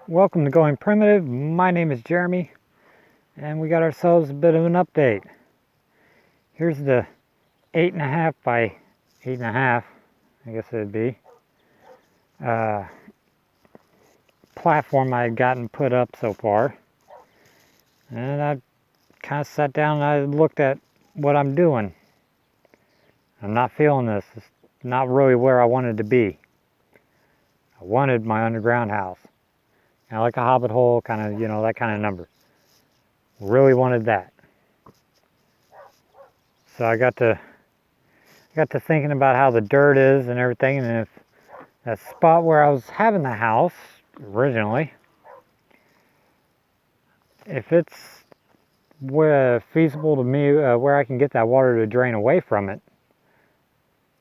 Welcome to Going Primitive. My name is Jeremy, and we got ourselves a bit of an update. Here's the 8.5 by 8.5, I guess it'd be, platform I had gotten put up so far. And I kind of sat down and I looked at what I'm doing. I'm not feeling this. It's not really where I wanted to be. I wanted my underground house. Kind of like a hobbit hole, kind of, that kind of number. Really wanted that. So I got to thinking about how the dirt is and everything, and if that spot where I was having the house originally, if it's feasible to me, where I can get that water to drain away from it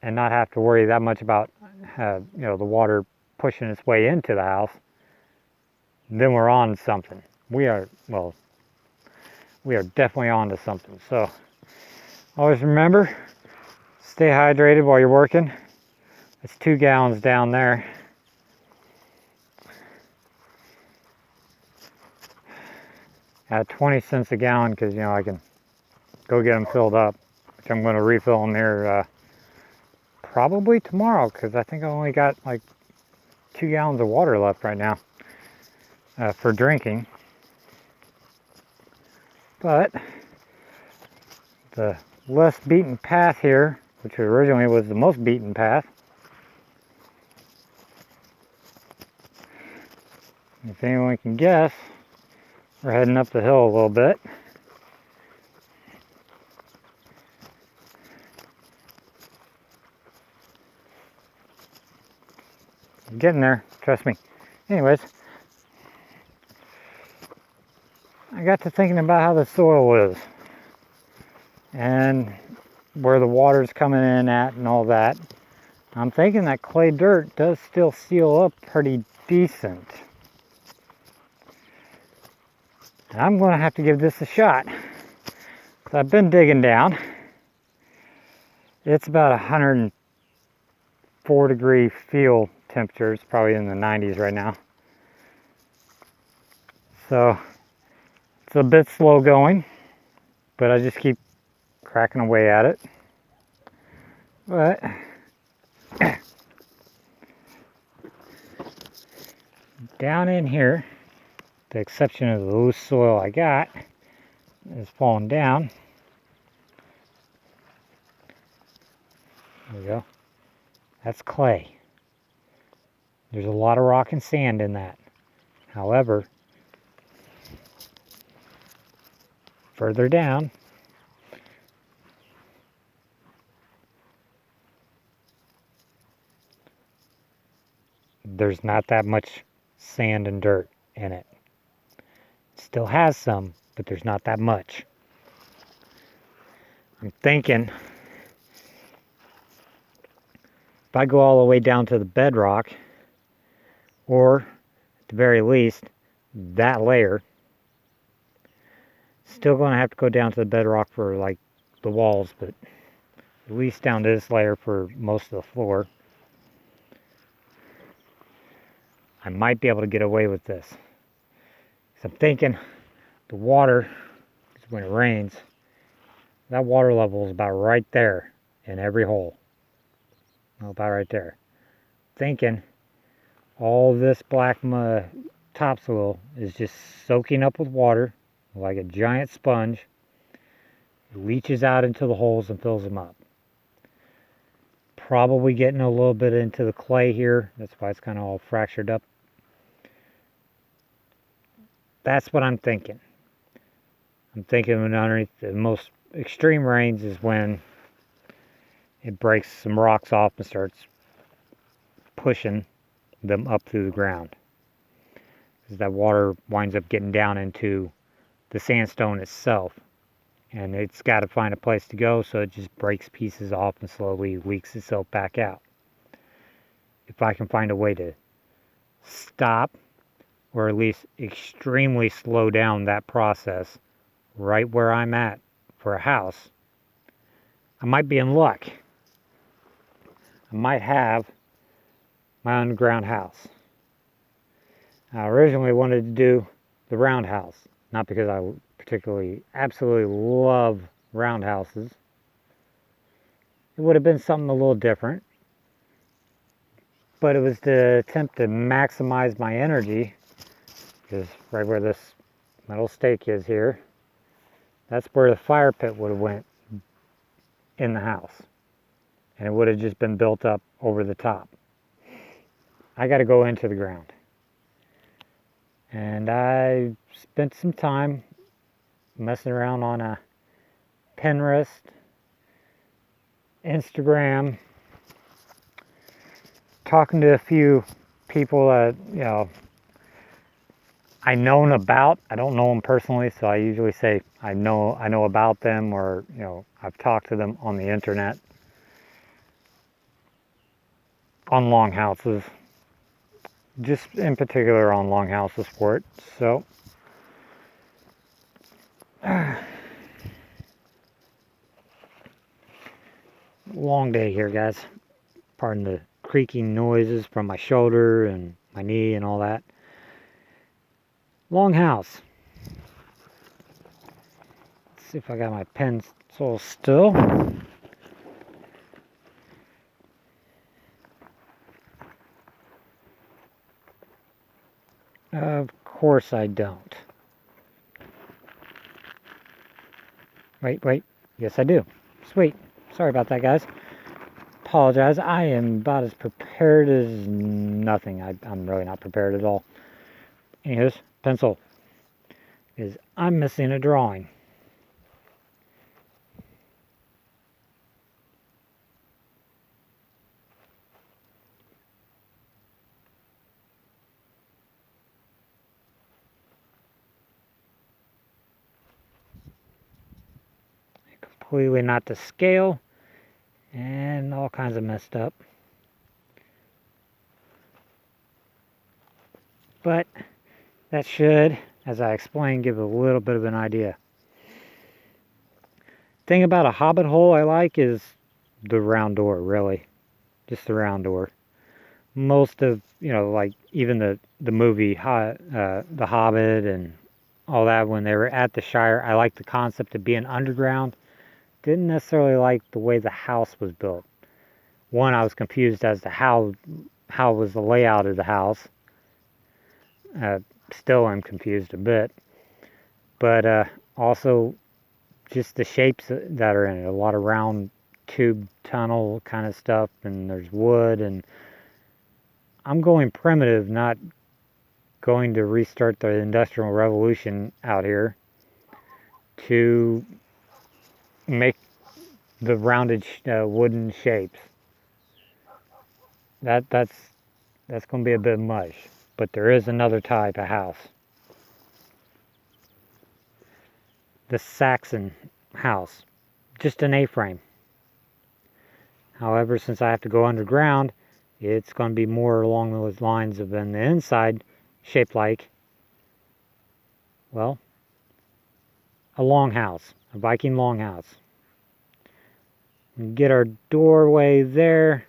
and not have to worry that much about the water pushing its way into the house, then we're on to something. We are definitely on to something. So always remember, stay hydrated while you're working. It's 2 gallons down there. At 20 cents a gallon, because I can go get them filled up, which I'm going to refill them here probably tomorrow, because I think I only got like 2 gallons of water left right now for drinking. But the less beaten path here, which originally was the most beaten path, if anyone can guess, we're heading up the hill a little bit. I'm getting there, trust me. Anyways, I got to thinking about how the soil is and where the water's coming in at and all that. I'm thinking that clay dirt does still seal up pretty decent. And I'm going to have to give this a shot. So I've been digging down. It's about 104-degree field temperature. It's probably in the 90s right now. So it's a bit slow going, but I just keep cracking away at it. But down in here, the exception of the loose soil I got is falling down. There we go. That's clay. There's a lot of rock and sand in that. However, further down, there's not that much sand and dirt in it. It still has some, but there's not that much. I'm thinking if I go all the way down to the bedrock, or at the very least, that layer, still going to have to go down to the bedrock for like the walls, but at least down to this layer for most of the floor. I might be able to get away with this. So I'm thinking the water, when it rains, that water level is about right there in every hole. About right there. Thinking all this black mud topsoil is just soaking up with water like a giant sponge. It leaches out into the holes and fills them up. Probably getting a little bit into the clay here. That's why it's kind of all fractured up. That's what I'm thinking. I'm thinking underneath the most extreme rains is when it breaks some rocks off and starts pushing them up through the ground. Because that water winds up getting down into the sandstone itself. And it's got to find a place to go, so it just breaks pieces off and slowly leaks itself back out. If I can find a way to stop, or at least extremely slow down that process right where I'm at for a house, I might be in luck. I might have my underground house. I originally wanted to do the roundhouse, not because I particularly absolutely love roundhouses. It would have been something a little different, but it was to attempt to maximize my energy, because right where this metal stake is here, that's where the fire pit would have went in the house, and it would have just been built up over the top. I got to go into the ground, and I spent some time messing around on a Pinterest, Instagram, talking to a few people that, you know, I known about. I don't know them personally, so I usually say I know about them, or, you know, I've talked to them on the internet on longhouses, just in particular on longhouses for it. So long day here, guys. Pardon the creaking noises from my shoulder and my knee and all that. Long house. Let's see if I got my pencil still. Of course I don't. Wait. Yes, I do. Sweet. Sorry about that, guys. Apologize. I am about as prepared as nothing. I'm really not prepared at all. Anyways, pencil. Is I'm missing a drawing. Completely not to scale, and all kinds of messed up. But that should, as I explained, give a little bit of an idea. Thing about a hobbit hole I like is the round door, really. Just the round door. Most of, you know, like even the movie The Hobbit and all that, when they were at the Shire, I liked the concept of being underground. Didn't necessarily like the way the house was built. One, I was confused as to how was the layout of the house. Still I'm confused a bit. But also just the shapes that are in it. A lot of round tube tunnel kind of stuff, and there's wood, and I'm going primitive, not going to restart the Industrial Revolution out here to make the rounded wooden shapes. That's going to be a bit much, but there is another type of house. The Saxon house, just an A-frame. However, since I have to go underground, it's going to be more along those lines of in the inside, shaped like, well, a longhouse, a Viking longhouse. We get our doorway there,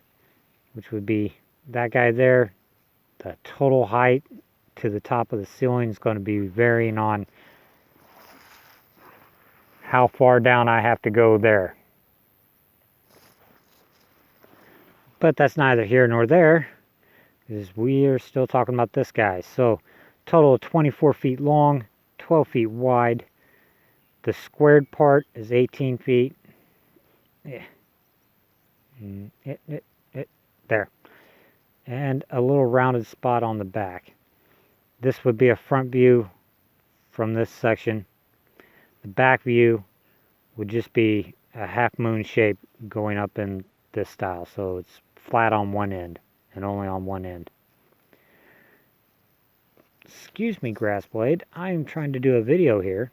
which would be that guy there. The total height to the top of the ceiling is going to be varying on how far down I have to go there. But that's neither here nor there, because we are still talking about this guy. So, total of 24 feet long, 12 feet wide. The squared part is 18 feet. There. And a little rounded spot on the back. This would be a front view from this section. The back view would just be a half moon shape going up in this style. So it's flat on one end and only on one end. Excuse me, grass blade. I am trying to do a video here.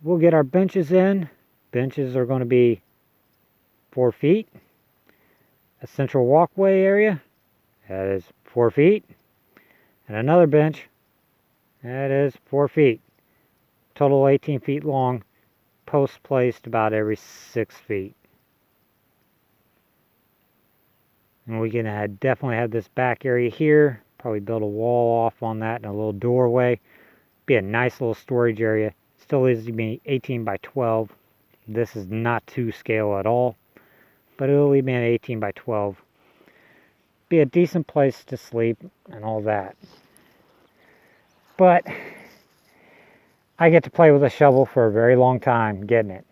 We'll get our benches in. Benches are going to be 4 feet. A central walkway area, that is 4 feet. And another bench, that is 4 feet. Total 18 feet long, posts placed about every 6 feet. And we can definitely have this back area here Probably build a wall off on that and a little doorway. Be a nice little storage area. Still is to be 18 by 12. This is not to scale at all, but it'll leave me an 18 by 12. Be a decent place to sleep and all that. But I get to play with a shovel for a very long time getting it.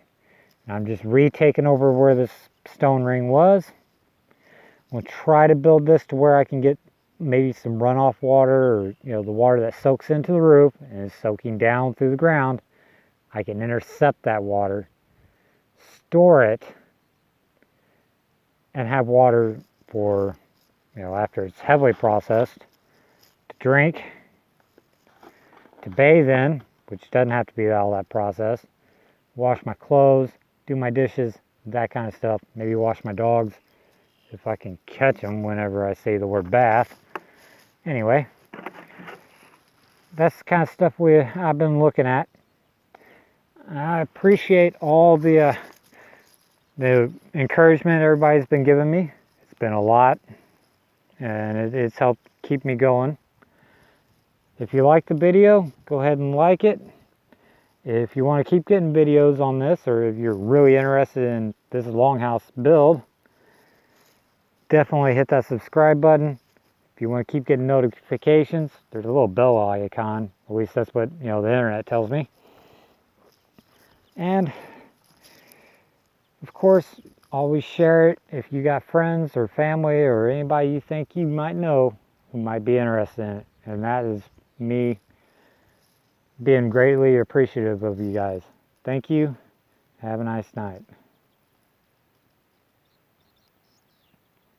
And I'm just retaking over where this stone ring was. I'm going to try to build this to where I can get maybe some runoff water, or the water that soaks into the roof and is soaking down through the ground. I can intercept that water, store it, and have water for, after it's heavily processed, to drink, to bathe in, which doesn't have to be all that processed, wash my clothes, do my dishes, that kind of stuff. Maybe wash my dogs if I can catch them whenever I say the word bath. Anyway, that's the kind of stuff I've been looking at. I appreciate all the encouragement everybody's been giving me. It's been a lot, and it's helped keep me going. If you like the video, go ahead and like it. If you want to keep getting videos on this, or if you're really interested in this longhouse build, definitely hit that subscribe button. If you want to keep getting notifications, there's a little bell icon. At least that's what the internet tells me. And of course, always share it if you got friends or family or anybody you think you might know who might be interested in it. And that is me being greatly appreciative of you guys. Thank you. Have a nice night.